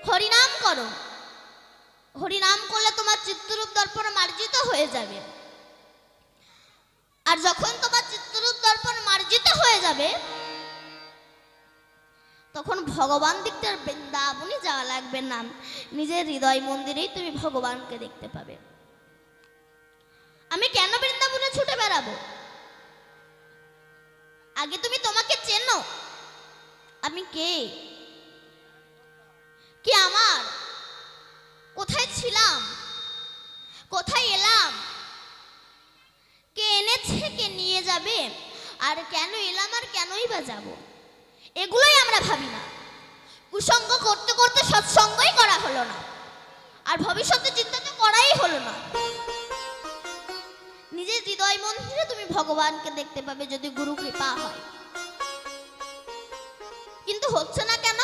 হরিনাম করো। হরিনাম করলে তোমার চিত্তরূপ দর্পণ মার্জিত হয়ে যাবে। আর যখন তোমার চিত্তরূপ দর্পণ মার্জিত হয়ে যাবে, তখন ভগবান দেখতে বৃন্দাবনে যাওয়া লাগবে না, নিজের হৃদয় মন্দিরেই তুমি ভগবানকে দেখতে পাবে। আমি কেন বৃন্দাবনে ছুটে বেড়াবো? আগে তুমি তোমাকে চেনো, আমি কে, কি আমার, কোথায় ছিলাম, কোথায় এলাম, কে এনেছে, কে নিয়ে যাবে, আর কেন এলাম আর কেনই বা যাব, এগুলোই আমরা ভাবি না। কুসঙ্গ করতে করতে সৎসঙ্গই করা হলো না, আর ভবিষ্যতে চিন্তা তো করাই হলো না। নিজের হৃদয় মন্দিরে তুমি ভগবানকে দেখতে পাবে যদি গুরু কৃপা হয়। কিন্তু হচ্ছে না কেন?